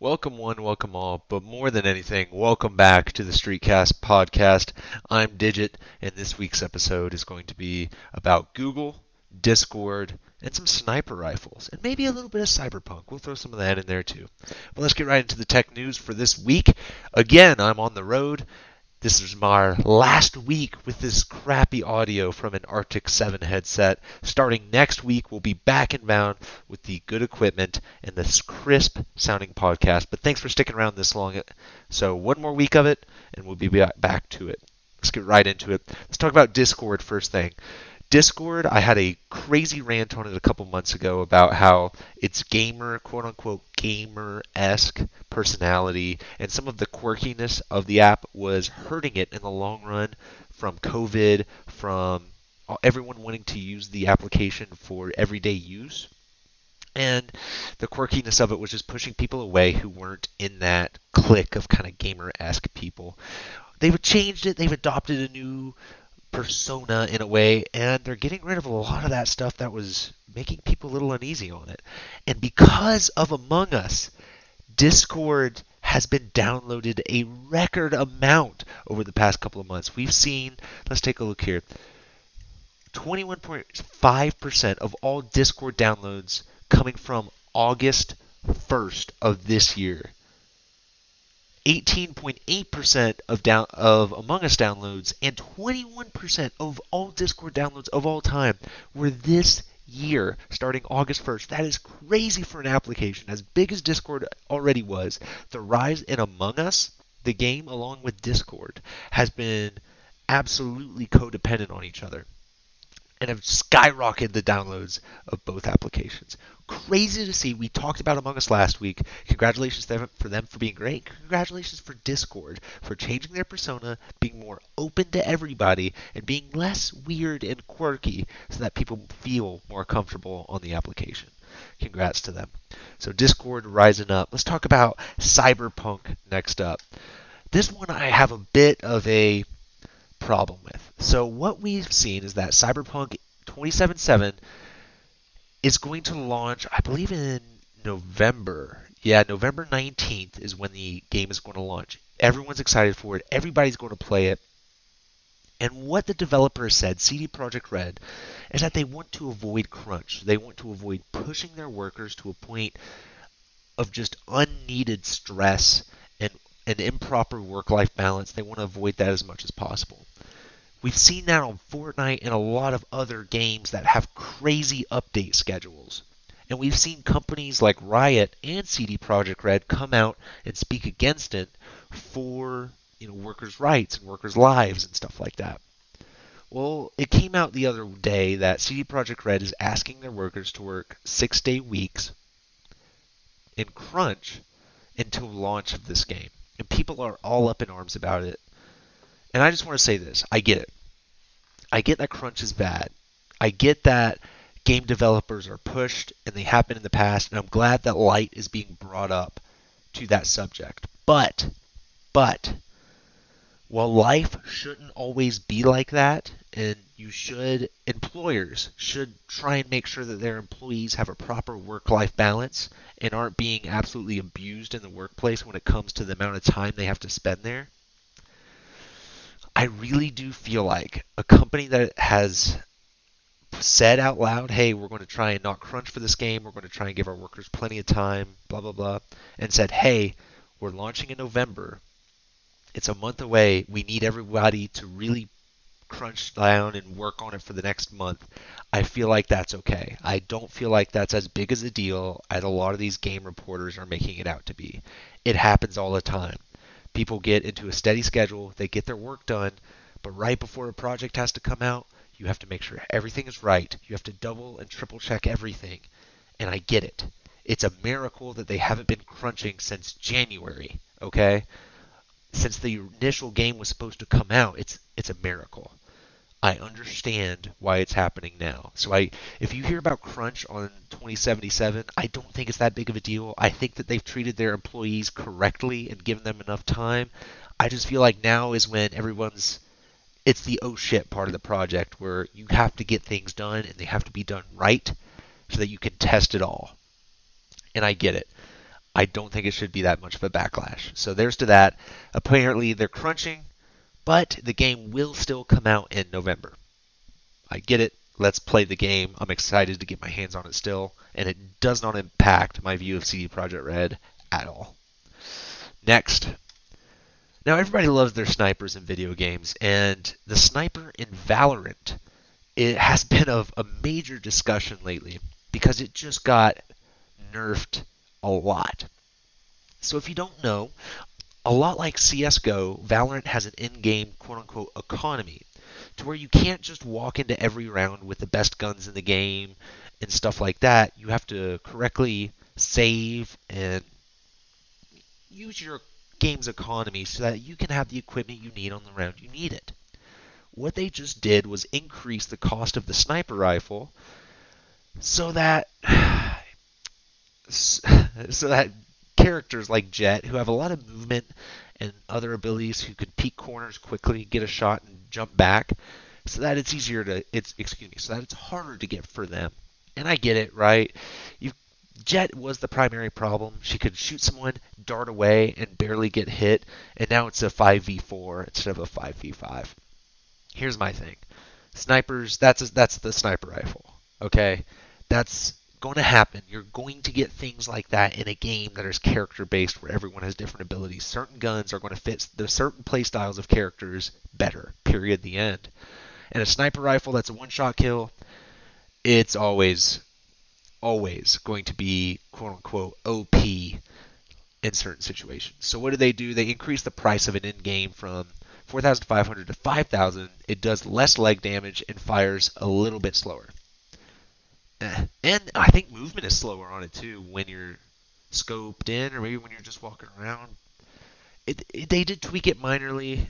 Welcome one, welcome all, but more than anything, welcome back to the Streetcast podcast. I'm Digit, and this week's episode is going to be about Google, Discord, and some sniper rifles, and maybe a little bit of Cyberpunk. We'll throw some of that in there too. But let's get right into the tech news for this week. Again, I'm on the road. This is my last week with this crappy audio from an Arctic 7 headset. Starting next week, we'll be back in bound with the good equipment and this crisp sounding podcast. But thanks for sticking around this long. So, one more week of it, and we'll be back to it. Let's get right into it. Let's talk about Discord first thing. Discord, I had a crazy rant on it a couple months ago about how its gamer, quote unquote, gamer-esque personality and some of the quirkiness of the app was hurting it in the long run from COVID, from everyone wanting to use the application for everyday use. And the quirkiness of it was just pushing people away who weren't in that clique of kind of gamer-esque people. They've changed it, they've adopted a new persona in a way, and they're getting rid of a lot of that stuff that was making people a little uneasy on it. And because of Among Us, Discord has been downloaded a record amount over the past couple of months. We've seen, let's take a look here, 21.5% of all Discord downloads coming from August 1st of this year. 18.8% of Among Us downloads and 21% of all Discord downloads of all time were this year, starting August 1st. That is crazy for an application as big as Discord already was. The rise in Among Us, the game, along with Discord, has been absolutely codependent on each other and have skyrocketed the downloads of both applications. Crazy to see. We talked about Among Us last week. Congratulations for them for being great. Congratulations for Discord for changing their persona, being more open to everybody, and being less weird and quirky so that people feel more comfortable on the application. Congrats to them. So Discord rising up. Let's talk about Cyberpunk next up. This one I have a bit of a problem with. So what we've seen is that Cyberpunk 2077 is going to launch, I believe, in November. Yeah, November 19th is when the game is going to launch. Everyone's excited for it. Everybody's going to play it. And what the developer said, CD Projekt Red, is that they want to avoid crunch. They want to avoid pushing their workers to a point of just unneeded stress and an improper work-life balance. They want to avoid that as much as possible. We've seen that on Fortnite and a lot of other games that have crazy update schedules. And we've seen companies like Riot and CD Projekt Red come out and speak against it for, workers' rights and workers' lives and stuff like that. Well, it came out the other day that CD Projekt Red is asking their workers to work 6-day weeks in crunch until launch of this game. And people are all up in arms about it. And I just want to say this. I get it. I get that crunch is bad. I get that game developers are pushed and they have been in the past. And I'm glad that light is being brought up to that subject. But, while life shouldn't always be like that, and employers should try and make sure that their employees have a proper work-life balance and aren't being absolutely abused in the workplace when it comes to the amount of time they have to spend there. I really do feel like a company that has said out loud, hey, we're going to try and not crunch for this game, we're going to try and give our workers plenty of time, blah, blah, blah, and said, hey, we're launching in November, it's a month away, we need everybody to really crunch down and work on it for the next month. I feel like that's okay. I don't feel like that's as big as a deal as a lot of these game reporters are making it out to be. It happens all the time. People get into a steady schedule, they get their work done, but right before a project has to come out, you have to make sure everything is right. You have to double and triple check everything. And I get it. It's a miracle that they haven't been crunching since January, okay? Since the initial game was supposed to come out, it's a miracle. I understand why it's happening now. So if you hear about crunch on 2077, I don't think it's that big of a deal. I think that they've treated their employees correctly and given them enough time. I just feel like now is when it's the oh shit part of the project where you have to get things done and they have to be done right so that you can test it all. And I get it. I don't think it should be that much of a backlash. So there's to that. Apparently they're crunching, but the game will still come out in November. I get it. Let's play the game. I'm excited to get my hands on it still, and it does not impact my view of CD Projekt Red at all. Next. Now everybody loves their snipers in video games, and the sniper in Valorant, it has been of a major discussion lately because it just got nerfed a lot. So if you don't know, a lot like CSGO, Valorant has an in-game quote-unquote economy to where you can't just walk into every round with the best guns in the game and stuff like that. You have to correctly save and use your game's economy so that you can have the equipment you need on the round you need it. What they just did was increase the cost of the sniper rifle so that so that characters like Jet, who have a lot of movement and other abilities, who can peek corners quickly, get a shot, and jump back, so that it's easier to so that it's harder to get for them. And I get it, right? Jet was the primary problem. She could shoot someone, dart away, and barely get hit, and now it's a 5v4 instead of a 5v5. Here's my thing. Snipers, that's the sniper rifle. Okay? That's going to happen. You're going to get things like that in a game that is character based where everyone has different abilities. Certain guns are going to fit the certain play styles of characters better. Period. The end. And a sniper rifle that's a one-shot kill, it's always going to be quote unquote OP in certain situations. So what do? They increase the price of it in game from 4,500 to 5,000. It does less leg damage and fires a little bit slower. And I think movement is slower on it too when you're scoped in, or maybe when you're just walking around. They did tweak it minorly,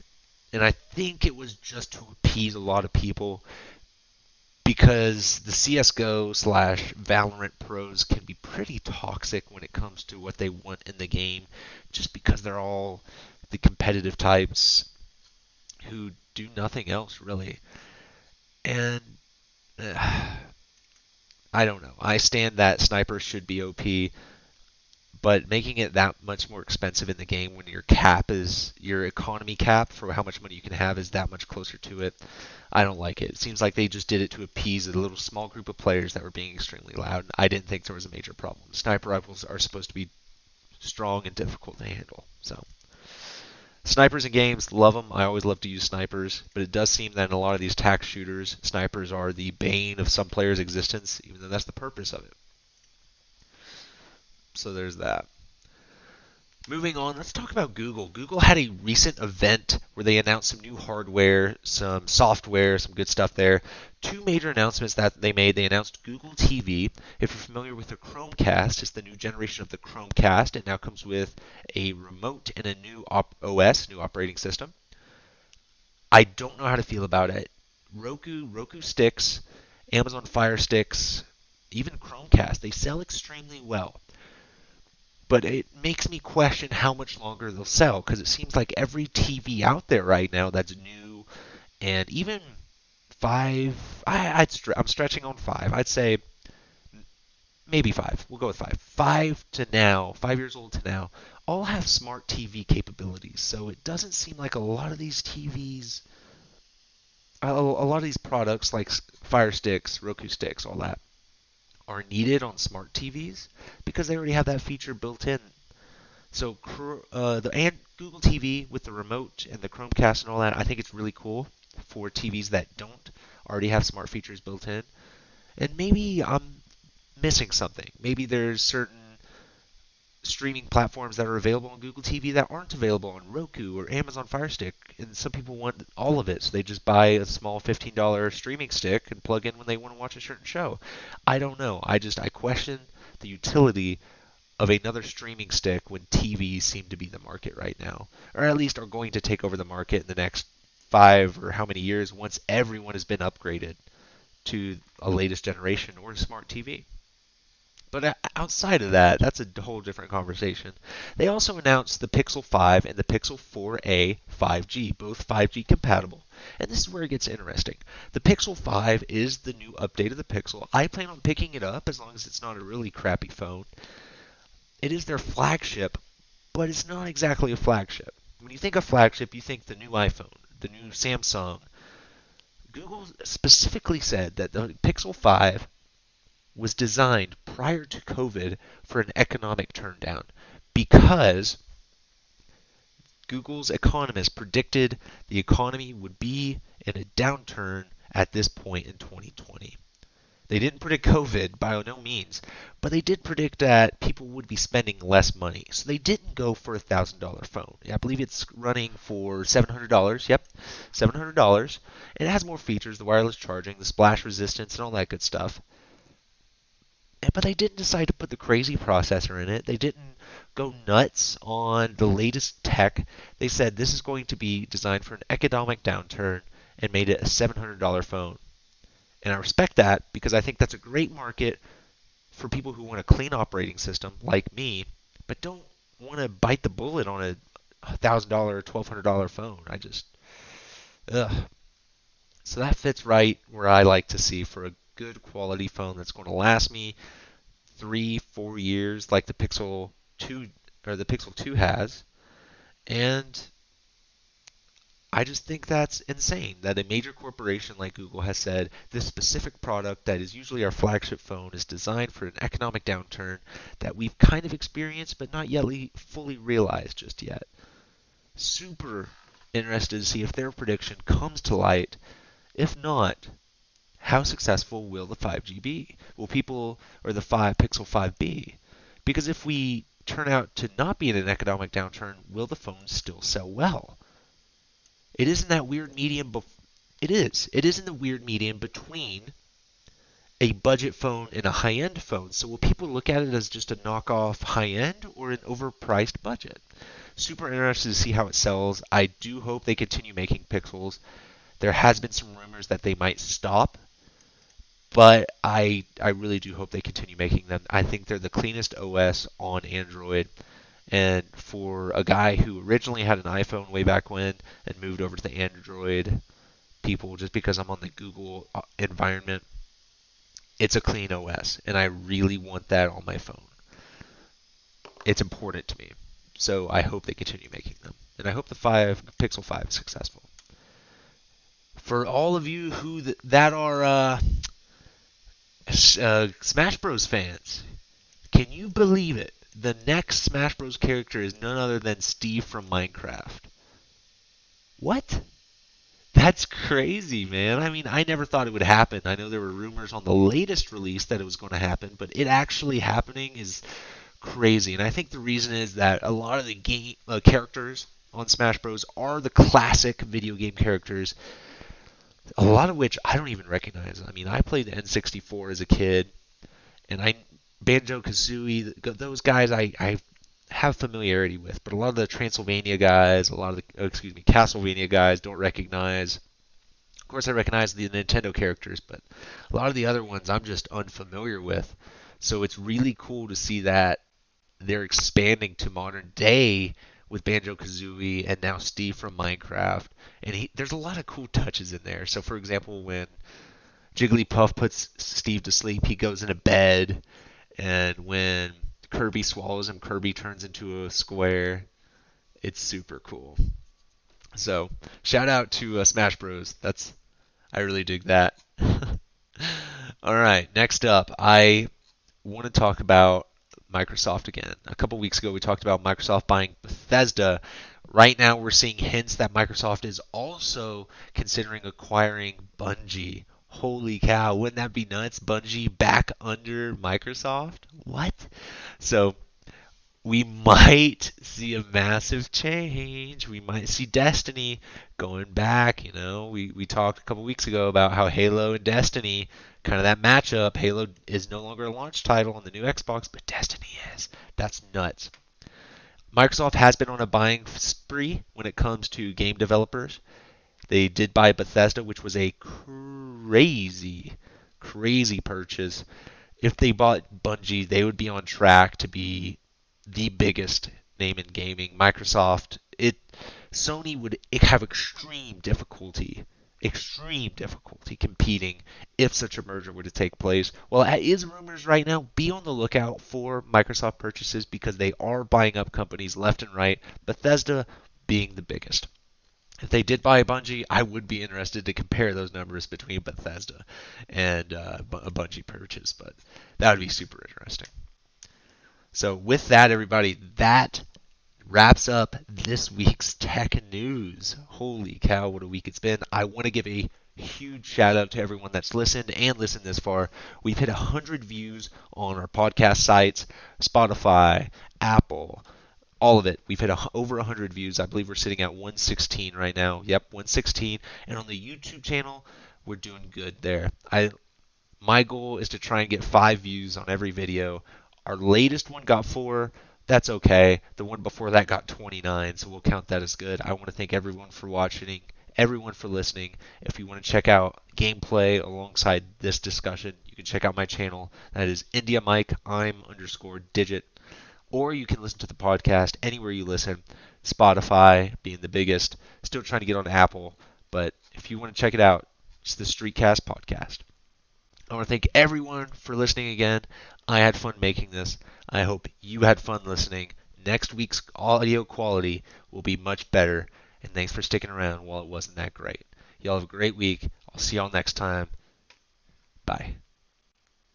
and I think it was just to appease a lot of people because the CSGO slash Valorant pros can be pretty toxic when it comes to what they want in the game, just because they're all the competitive types who do nothing else really. And I don't know. I stand that snipers should be OP, but making it that much more expensive in the game when your economy cap for how much money you can have is that much closer to it, I don't like it. It seems like they just did it to appease a little small group of players that were being extremely loud. I didn't think there was a major problem. Sniper rifles are supposed to be strong and difficult to handle. So snipers in games, love them. I always love to use snipers, but it does seem that in a lot of these tac shooters, snipers are the bane of some players' existence, even though that's the purpose of it. So there's that. Moving on, let's talk about Google. Google had a recent event where they announced some new hardware, some software, some good stuff there. Two major announcements that they made. They announced Google TV. If you're familiar with the Chromecast, it's the new generation of the Chromecast. It now comes with a remote and a new OS, new operating system. I don't know how to feel about it. Roku sticks, Amazon Fire Sticks, even Chromecast, they sell extremely well. But it makes me question how much longer they'll sell, because it seems like every TV out there right now that's new, and even I'm stretching on 5. I'd say maybe 5. We'll go with 5. 5 years old to now, all have smart TV capabilities. So it doesn't seem like a lot of these TVs, a lot of these products like Fire Sticks, Roku sticks, all that, are needed on smart TVs because they already have that feature built in. So and Google TV with the remote and the Chromecast and all that, I think it's really cool for TVs that don't already have smart features built in. And maybe I'm missing something. Maybe there's certain streaming platforms that are available on Google TV that aren't available on Roku or Amazon Fire Stick, and some people want all of it, so they just buy a small $15 streaming stick and plug in when they want to watch a certain show. I don't know. I question the utility of another streaming stick when TVs seem to be the market right now, or at least are going to take over the market in the next 5 or how many years once everyone has been upgraded to a latest generation or a smart TV. But outside of that, that's a whole different conversation. They also announced the Pixel 5 and the Pixel 4a 5G, both 5G compatible. And this is where it gets interesting. The Pixel 5 is the new update of the Pixel. I plan on picking it up as long as it's not a really crappy phone. It is their flagship, but it's not exactly a flagship. When you think of flagship, you think the new iPhone, the new Samsung. Google specifically said that the Pixel 5 was designed prior to COVID for an economic turndown because Google's economists predicted the economy would be in a downturn at this point in 2020. They didn't predict COVID by no means, but they did predict that people would be spending less money. So they didn't go for $1,000 phone. I believe it's running for $700. Yep, $700. It has more features, the wireless charging, the splash resistance, and all that good stuff. But they didn't decide to put the crazy processor in it. They didn't go nuts on the latest tech. They said this is going to be designed for an economic downturn and made it a $700 phone. And I respect that because I think that's a great market for people who want a clean operating system like me, but don't want to bite the bullet on a $1,000, $1,200 phone. Ugh. So that fits right where I like to see for a good quality phone that's going to last me 3, 4 years, like the Pixel 2 or the Pixel 2 has. And I just think that's insane that a major corporation like Google has said this specific product that is usually our flagship phone is designed for an economic downturn that we've kind of experienced but not yet fully realized just yet. Super interested to see if their prediction comes to light. If not, how successful will the 5G be? Will people or the 5 Pixel 5 be? Because if we turn out to not be in an economic downturn, will the phone still sell well? It is in that weird medium. It is. It is in the weird medium between a budget phone and a high-end phone. So will people look at it as just a knockoff high-end or an overpriced budget? Super interested to see how it sells. I do hope they continue making Pixels. There has been some rumors that they might stop, but I really do hope they continue making them. I think they're the cleanest OS on Android. And for a guy who originally had an iPhone way back when and moved over to the Android people just because I'm on the Google environment, it's a clean OS. And I really want that on my phone. It's important to me. So I hope they continue making them. And I hope the Pixel 5 is successful. For all of you who that are Smash Bros. Fans, can you believe it? The next Smash Bros. Character is none other than Steve from Minecraft. What? That's crazy, man. I mean, I never thought it would happen. I know there were rumors on the latest release that it was going to happen, but it actually happening is crazy. And I think the reason is that a lot of the game characters on Smash Bros. Are the classic video game characters, a lot of which I don't even recognize. I mean, I played the N64 as a kid, and Banjo-Kazooie, those guys I have familiarity with, but a lot of the Transylvania guys, a lot of the, Castlevania guys don't recognize. Of course, I recognize the Nintendo characters, but a lot of the other ones I'm just unfamiliar with. So it's really cool to see that they're expanding to modern day with Banjo-Kazooie and now Steve from Minecraft. And there's a lot of cool touches in there. So, for example, when Jigglypuff puts Steve to sleep, he goes into bed. And when Kirby swallows him, Kirby turns into a square. It's super cool. So, shout out to Smash Bros. I really dig that. All right, next up, I want to talk about Microsoft again. A couple weeks ago, we talked about Microsoft buying Bethesda. Right now, we're seeing hints that Microsoft is also considering acquiring Bungie. Holy cow, wouldn't that be nuts? Bungie back under Microsoft? What? So we might see a massive change. We might see Destiny going back. We talked a couple weeks ago about how Halo and Destiny, kind of that matchup. Halo is no longer a launch title on the new Xbox, but Destiny is. That's nuts. Microsoft has been on a buying spree when it comes to game developers. They did buy Bethesda, which was a crazy, crazy purchase. If they bought Bungie, they would be on track to be the biggest name in gaming. Sony would have extreme difficulty extreme difficulty competing if such a merger were to take place. Well, it is rumors right now. Be on the lookout for Microsoft purchases because they are buying up companies left and right, Bethesda being the biggest. If they did buy Bungie, I would be interested to compare those numbers between Bethesda and a Bungie purchase, but that would be super interesting. So with that, everybody, that wraps up this week's tech news. Holy cow, what a week it's been. I want to give a huge shout out to everyone that's listened and listened this far. We've hit 100 views on our podcast sites, Spotify, Apple, all of it. We've hit over 100 views. I believe we're sitting at 116 right now. Yep, 116. And on the YouTube channel, we're doing good there. My goal is to try and get 5 views on every video. Our latest one got 4. That's okay. The one before that got 29, so we'll count that as good. I want to thank everyone for watching, everyone for listening. If you want to check out gameplay alongside this discussion, you can check out my channel. That is India Mike, I'm_digit. Or you can listen to the podcast anywhere you listen. Spotify being the biggest. Still trying to get on Apple, but if you want to check it out, it's the Streetcast podcast. I want to thank everyone for listening again. I had fun making this. I hope you had fun listening. Next week's audio quality will be much better. And thanks for sticking around while it wasn't that great. Y'all have a great week. I'll see y'all next time. Bye.